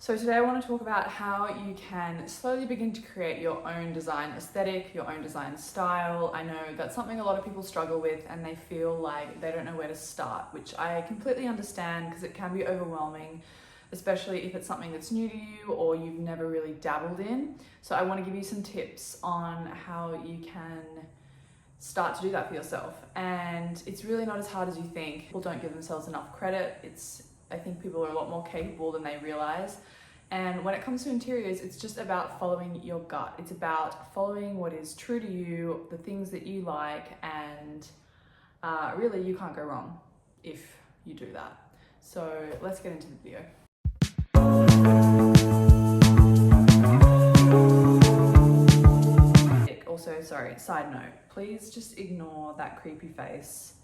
So today I want to talk about how you can slowly begin to create your own design aesthetic, your own design style. I know that's something a lot of people struggle with and they feel like they don't know where to start, which I completely understand because it can be overwhelming, especially if it's something that's new to you or you've never really dabbled in. So I want to give you some tips on how you can start to do that for yourself. And it's really not as hard as you think. People don't give themselves enough credit. I think people are a lot more capable than they realize. And when it comes to interiors, it's just about following your gut. It's about following what is true to you, the things that you like, and really you can't go wrong if you do that. So let's get into the video. Also, sorry, side note, please just ignore that creepy face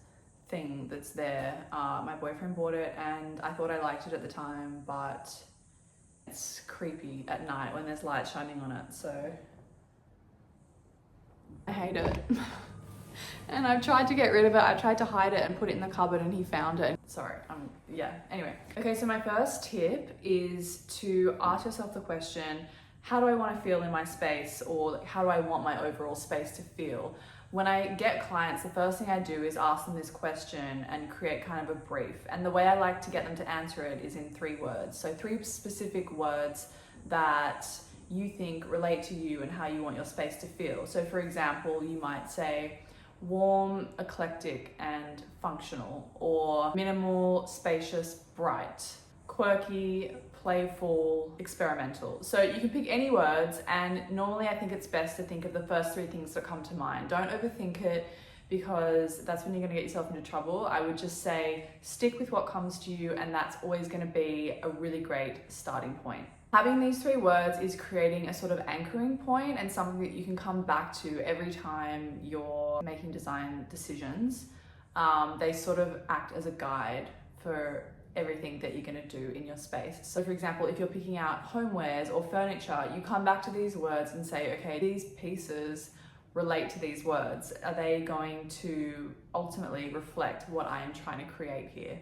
thing that's there. My boyfriend bought it and I thought I liked it at the time, but it's creepy at night when there's light shining on it, so I hate it. And I've tried to get rid of it. I tried to hide it and put it in the cupboard and he found it. Sorry, yeah, anyway. Okay, so my first tip is to ask yourself the question, how do I want to feel in my space, or how do I want my overall space to feel? When I get clients, the first thing I do is ask them this question and create kind of a brief. And the way I like to get them to answer it is in 3 words. So 3 specific words that you think relate to you and how you want your space to feel. So for example, you might say warm, eclectic, and functional, or minimal, spacious, bright, quirky, playful, experimental. So you can pick any words, and normally I think it's best to think of the first 3 things that come to mind. Don't overthink it, because that's when you're gonna get yourself into trouble. I would just say stick with what comes to you, and that's always gonna be a really great starting point. Having these 3 words is creating a sort of anchoring point and something that you can come back to every time you're making design decisions. They sort of act as a guide for everything that you're going to do in your space. So for example, if you're picking out homewares or furniture, you come back to these words and say, okay, these pieces relate to these words. Are they going to ultimately reflect what I am trying to create here?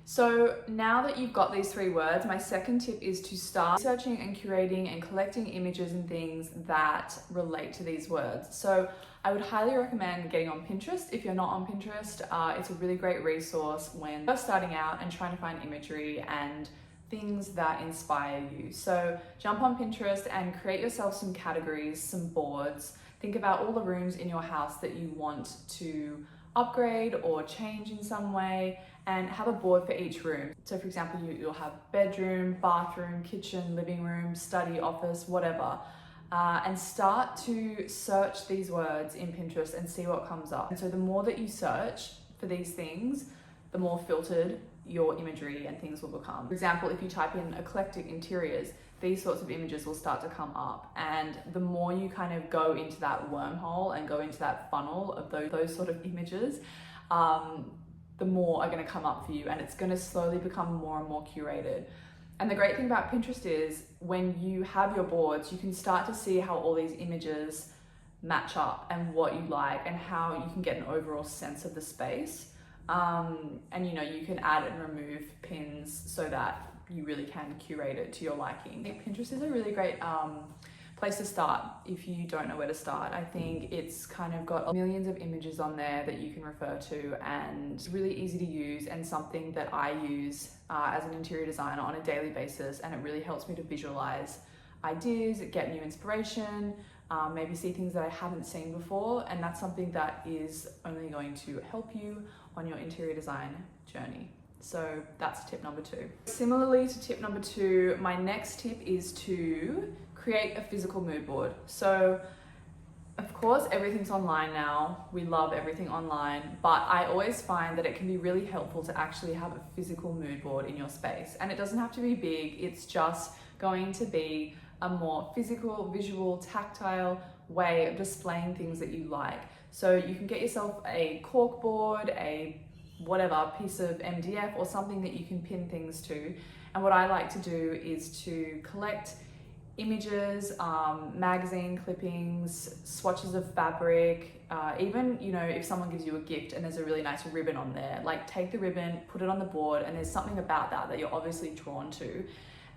So now that you've got these 3 words, my second tip is to start researching and curating and collecting images and things that relate to these words. So I would highly recommend getting on Pinterest. If you're not on Pinterest, it's a really great resource when you're starting out and trying to find imagery and things that inspire you. So jump on Pinterest and create yourself some categories, some boards. Think about all the rooms in your house that you want to upgrade or change in some way, and have a board for each room. So for example, you'll have bedroom, bathroom, kitchen, living room, study, office, whatever. And start to search these words in Pinterest and see what comes up. And so the more that you search for these things, the more filtered your imagery and things will become. For example, if you type in eclectic interiors, these sorts of images will start to come up. And the more you kind of go into that wormhole and go into that funnel of those sort of images, the more are going to come up for you, and it's going to slowly become more and more curated. And the great thing about Pinterest is when you have your boards, you can start to see how all these images match up and what you like and how you can get an overall sense of the space. And you can add and remove pins so that you really can curate it to your liking. I think Pinterest is a really great place to start if you don't know where to start. I think it's kind of got millions of images on there that you can refer to, and it's really easy to use and something that I use as an interior designer on a daily basis, and it really helps me to visualize ideas, get new inspiration, maybe see things that I haven't seen before, and that's something that is only going to help you on your interior design journey. So that's tip number 2. Similarly to tip number 2, my next tip is to create a physical mood board. So of course, everything's online now. We love everything online, but I always find that it can be really helpful to actually have a physical mood board in your space. And it doesn't have to be big. It's just going to be a more physical, visual, tactile way of displaying things that you like. So you can get yourself a cork board, a whatever piece of MDF or something that you can pin things to. And what I like to do is to collect images, magazine clippings, swatches of fabric, even, if someone gives you a gift and there's a really nice ribbon on there, like take the ribbon, put it on the board, and there's something about that you're obviously drawn to.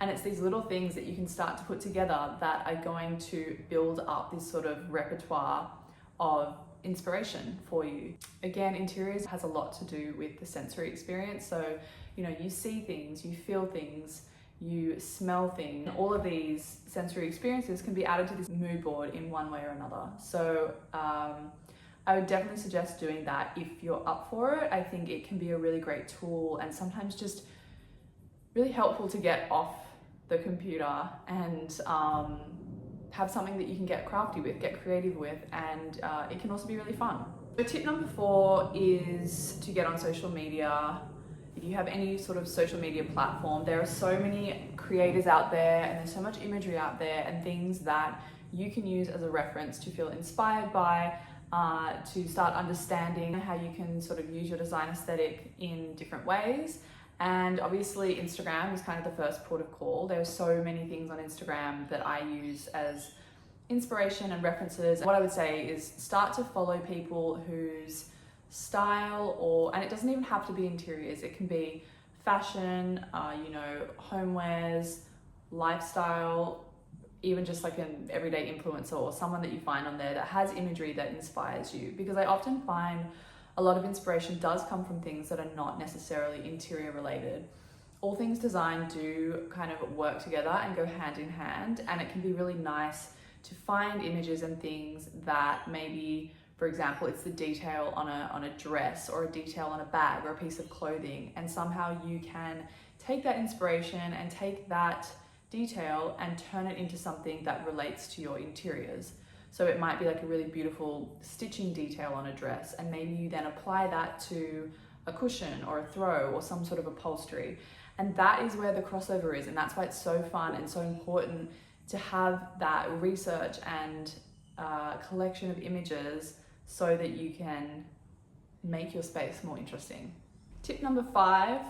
And it's these little things that you can start to put together that are going to build up this sort of repertoire of inspiration for you. Again, interiors has a lot to do with the sensory experience. So, you know, you see things, you feel things, you smell things. All of these sensory experiences can be added to this mood board in one way or another. So I would definitely suggest doing that if you're up for it. I think it can be a really great tool and sometimes just really helpful to get off the computer and have something that you can get crafty with, get creative with, and it can also be really fun. So tip number 4 is to get on social media. If you have any sort of social media platform, there are so many creators out there and there's so much imagery out there and things that you can use as a reference to feel inspired by, to start understanding how you can sort of use your design aesthetic in different ways. And obviously Instagram is kind of the first port of call. There are so many things on Instagram that I use as inspiration and references. What I would say is start to follow people whose style, and it doesn't even have to be interiors, it can be fashion, you know, homewares, lifestyle, even just like an everyday influencer or someone that you find on there that has imagery that inspires you. Because I often find a lot of inspiration does come from things that are not necessarily interior related. All things design do kind of work together and go hand in hand, and it can be really nice to find images and things that maybe, for example, it's the detail on a dress or a detail on a bag or a piece of clothing, and somehow you can take that inspiration and take that detail and turn it into something that relates to your interiors. So it might be like a really beautiful stitching detail on a dress, and maybe you then apply that to a cushion or a throw or some sort of upholstery. And that is where the crossover is, and that's why it's so fun and so important to have that research and collection of images so that you can make your space more interesting. Tip number 5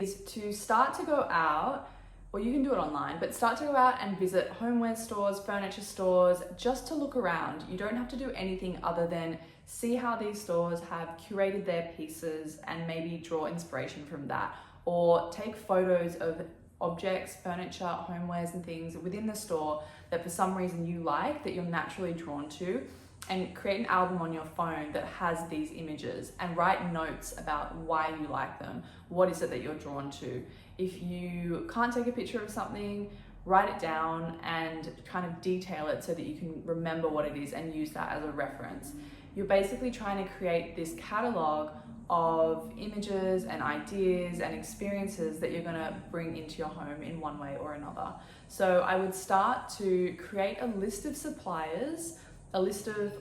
is to start to go out, or you can do it online, but start to go out and visit homeware stores, furniture stores, just to look around. You don't have to do anything other than see how these stores have curated their pieces and maybe draw inspiration from that, or take photos of objects, furniture, homewares and things within the store that for some reason you like, that you're naturally drawn to, and create an album on your phone that has these images and write notes about why you like them. What is it that you're drawn to? If you can't take a picture of something, write it down and kind of detail it so that you can remember what it is and use that as a reference. You're basically trying to create this catalog of images and ideas and experiences that you're going to bring into your home in one way or another. So I would start to create a list of suppliers, a list of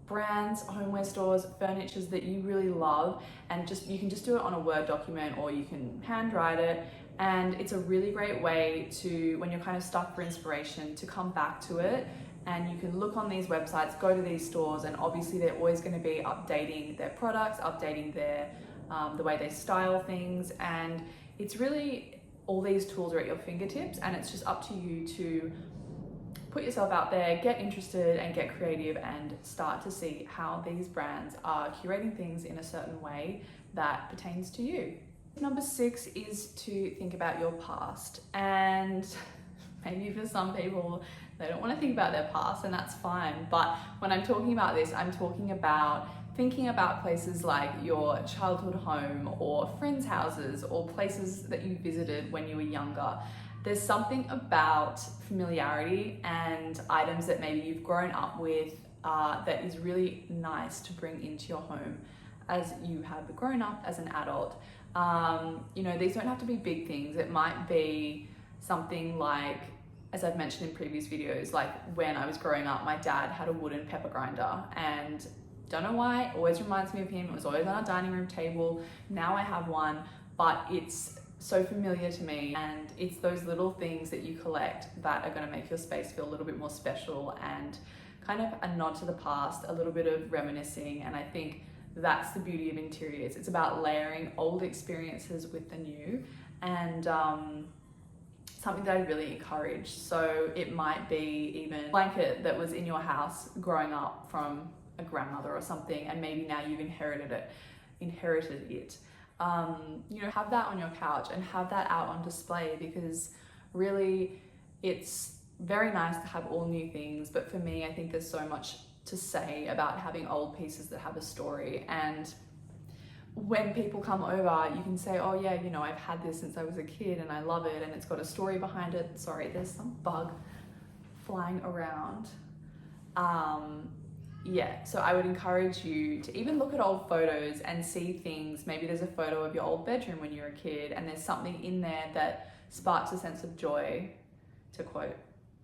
brands, homeware stores, furnitures that you really love, and you can just do it on a Word document or you can handwrite it. And it's a really great way to, when you're kind of stuck for inspiration, to come back to it. And you can look on these websites, go to these stores, and obviously they're always going to be updating their products, updating their the way they style things. And it's really, all these tools are at your fingertips, and it's just up to you to put yourself out there, get interested and get creative, and start to see how these brands are curating things in a certain way that pertains to you. Number 6 is to think about your past. And maybe for some people, they don't want to think about their past, and that's fine. But when I'm talking about this, I'm talking about thinking about places like your childhood home or friends' houses or places that you visited when you were younger. There's something about familiarity and items that maybe you've grown up with that is really nice to bring into your home as you have grown up as an adult. You know, these don't have to be big things. It might be something like, as I've mentioned in previous videos, like when I was growing up, my dad had a wooden pepper grinder, and don't know why, it always reminds me of him. It was always on our dining room table. Now I have one, but it's so familiar to me, and it's those little things that you collect that are going to make your space feel a little bit more special and kind of a nod to the past, a little bit of reminiscing. And I think that's the beauty of interiors. It's about layering old experiences with the new, and something that I really encourage. So it might be even a blanket that was in your house growing up from a grandmother or something, and maybe now you've inherited it. You know, have that on your couch and have that out on display, because Really, it's very nice to have all new things, but for me, I think there's so much to say about having old pieces that have a story. And when people come over, you can say, oh yeah, you know, I've had this since I was a kid and I love it and it's got a story behind it. Sorry, there's some bug flying around. Yeah, so I would encourage you to even look at old photos and see things. Maybe there's a photo of your old bedroom when you were a kid and there's something in there that sparks a sense of joy, to quote,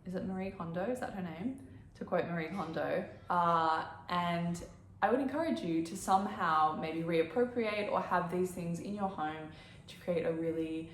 is it Marie Kondo? Is that her name? To quote Marie Kondo. And I would encourage you to somehow maybe reappropriate or have these things in your home to create a really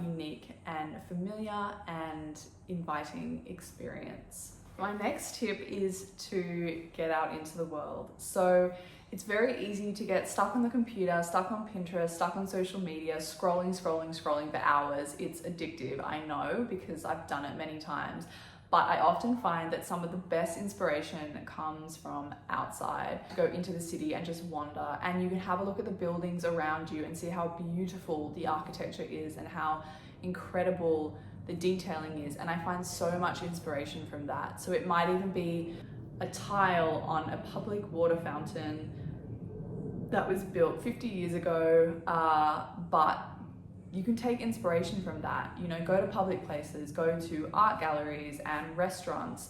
unique and familiar and inviting experience. My next tip is to get out into the world. So it's very easy to get stuck on the computer, stuck on Pinterest, stuck on social media, scrolling for hours. It's addictive, I know, because I've done it many times. But I often find that some of the best inspiration comes from outside. Go into the city and just wander, and you can have a look at the buildings around you and see how beautiful the architecture is and how incredible the detailing is. And I find so much inspiration from that. So it might even be a tile on a public water fountain that was built 50 years ago, but you can take inspiration from that. You know, go to public places, go to art galleries and restaurants.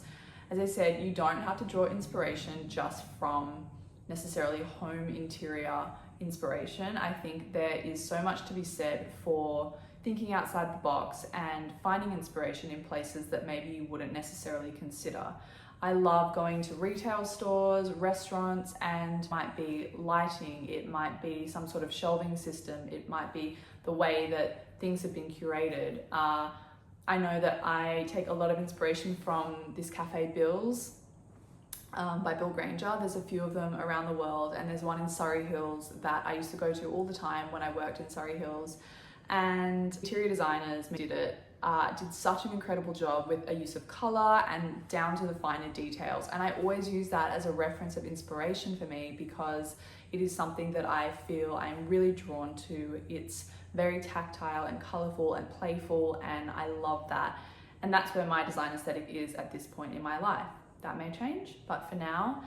As I said, you don't have to draw inspiration just from necessarily home interior inspiration. I think there is so much to be said for thinking outside the box and finding inspiration in places that maybe you wouldn't necessarily consider. I love going to retail stores, restaurants, and it might be lighting, it might be some sort of shelving system, it might be the way that things have been curated. I know that I take a lot of inspiration from this Cafe Bill's by Bill Granger. There's a few of them around the world, and there's one in Surrey Hills that I used to go to all the time when I worked in Surrey Hills. And interior designers did such an incredible job with a use of color and down to the finer details. And I always use that as a reference of inspiration for me because it is something that I feel I'm really drawn to. It's very tactile and colorful and playful, and I love that. And that's where my design aesthetic is at this point in my life. That may change, but for now,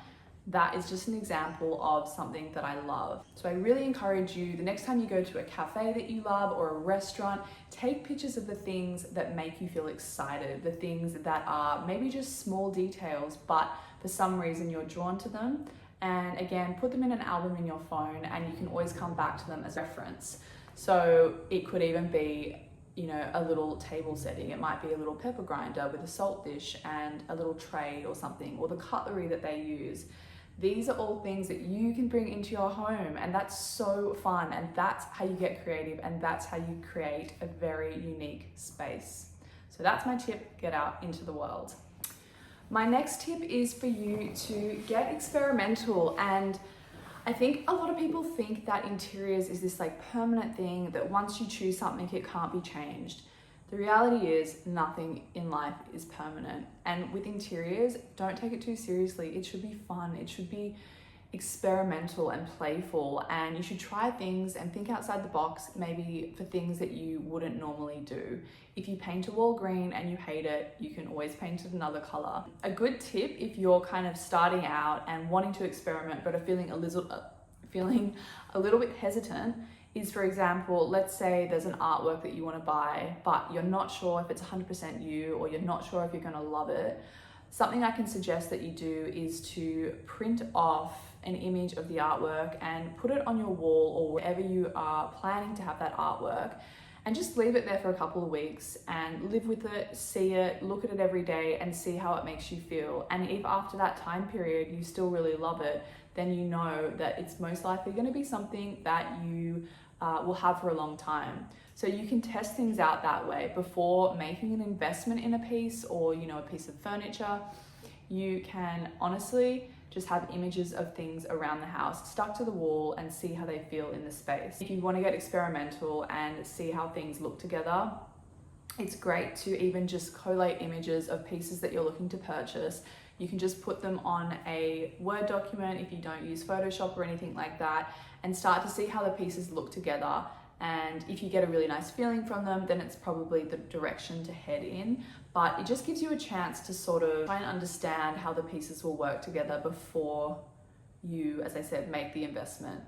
that is just an example of something that I love. So I really encourage you, the next time you go to a cafe that you love or a restaurant, take pictures of the things that make you feel excited, the things that are maybe just small details, but for some reason you're drawn to them. And again, put them in an album in your phone and you can always come back to them as reference. So it could even be, you know, a little table setting. It might be a little pepper grinder with a salt dish and a little tray or something, or the cutlery that they use. These are all things that you can bring into your home, and that's so fun, and that's how you get creative, and that's how you create a very unique space. So that's my tip, get out into the world. My next tip is for you to get experimental, and I think a lot of people think that interiors is this like permanent thing that once you choose something, it can't be changed. The reality is nothing in life is permanent. And with interiors, don't take it too seriously. It should be fun. It should be experimental and playful. And you should try things and think outside the box, maybe for things that you wouldn't normally do. If you paint a wall green and you hate it, you can always paint it another color. A good tip if you're kind of starting out and wanting to experiment but are feeling a little bit hesitant is, for example, let's say there's an artwork that you want to buy, but you're not sure if it's 100% you, or you're not sure if you're going to love it. Something I can suggest that you do is to print off an image of the artwork and put it on your wall or wherever you are planning to have that artwork, and just leave it there for a couple of weeks and live with it, see it, look at it every day and see how it makes you feel. And if after that time period you still really love it, then you know that it's most likely going to be something that you will have for a long time. So you can test things out that way before making an investment in a piece or, you know, a piece of furniture. You can honestly just have images of things around the house stuck to the wall and see how they feel in the space. If you want to get experimental and see how things look together, it's great to even just collate images of pieces that you're looking to purchase. You can just put them on a Word document if you don't use Photoshop or anything like that, and start to see how the pieces look together And if you get a really nice feeling from them, then it's probably the direction to head in. But it just gives you a chance to sort of try and understand how the pieces will work together before you, as I said, make the investment.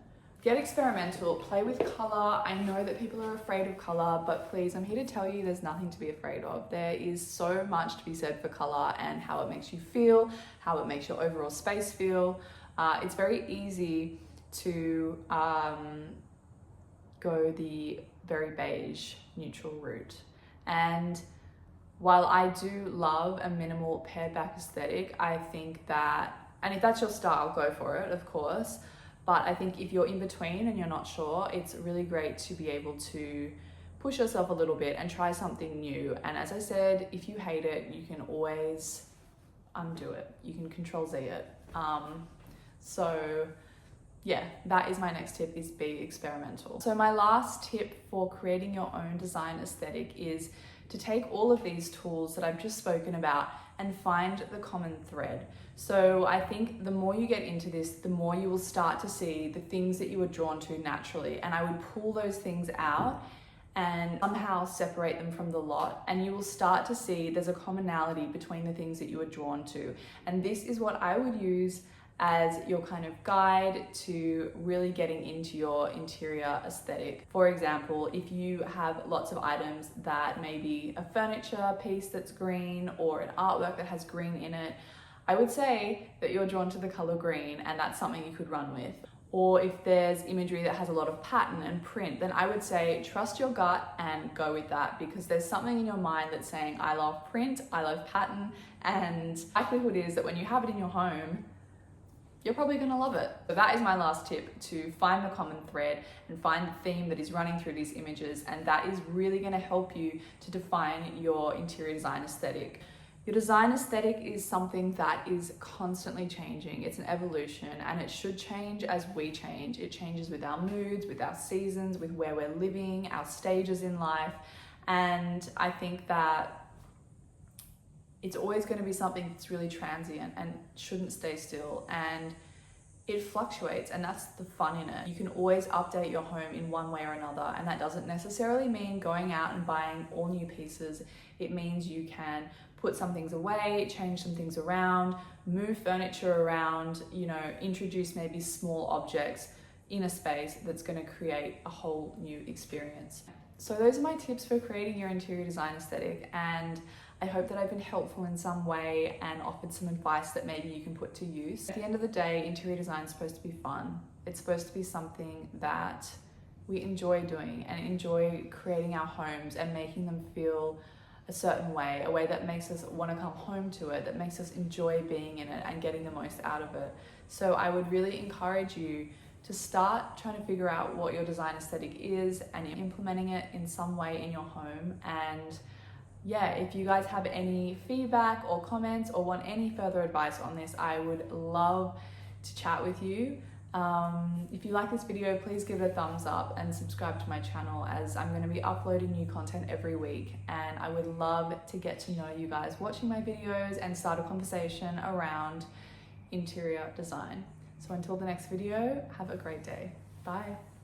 Get experimental, play with color. I know that people are afraid of color, but please, I'm here to tell you there's nothing to be afraid of. There is so much to be said for color and how it makes you feel, how it makes your overall space feel. It's very easy to go the very beige neutral route. And while I do love a minimal pared back aesthetic, I think that, and if that's your style, go for it, of course. But I think if you're in between and you're not sure, it's really great to be able to push yourself a little bit and try something new. And as I said, if you hate it, you can always undo it. You can Control-Z it. So yeah, that is my next tip, is be experimental. So my last tip for creating your own design aesthetic is to take all of these tools that I've just spoken about and find the common thread. So I think the more you get into this, the more you will start to see the things that you were drawn to naturally. And I would pull those things out and somehow separate them from the lot. And you will start to see there's a commonality between the things that you were drawn to. And this is what I would use as your kind of guide to really getting into your interior aesthetic. For example, if you have lots of items that may be a furniture piece that's green or an artwork that has green in it, I would say that you're drawn to the color green and that's something you could run with. Or if there's imagery that has a lot of pattern and print, then I would say trust your gut and go with that, because there's something in your mind that's saying, I love print, I love pattern, and the likelihood is that when you have it in your home, you're probably gonna love it. So that is my last tip, to find the common thread and find the theme that is running through these images, and that is really gonna help you to define your interior design aesthetic. Your design aesthetic is something that is constantly changing. It's an evolution, and it should change as we change. It changes with our moods, with our seasons, with where we're living, our stages in life. And I think that it's always going to be something that's really transient and shouldn't stay still. And it fluctuates, and that's the fun in it. You can always update your home in one way or another, and that doesn't necessarily mean going out and buying all new pieces. It means you can put some things away, change some things around, move furniture around, introduce maybe small objects in a space that's going to create a whole new experience. So those are my tips for creating your interior design aesthetic, and I hope that I've been helpful in some way and offered some advice that maybe you can put to use. At the end of the day, interior design is supposed to be fun. It's supposed to be something that we enjoy doing and enjoy creating our homes and making them feel a certain way, a way that makes us want to come home to it, that makes us enjoy being in it and getting the most out of it. So I would really encourage you to start trying to figure out what your design aesthetic is and implementing it in some way in your home. And yeah, if you guys have any feedback or comments or want any further advice on this, I would love to chat with you. If you like this video, please give it a thumbs up and subscribe to my channel, as I'm going to be uploading new content every week, and I would love to get to know you guys watching my videos and start a conversation around interior design. So until the next video, have a great day. Bye.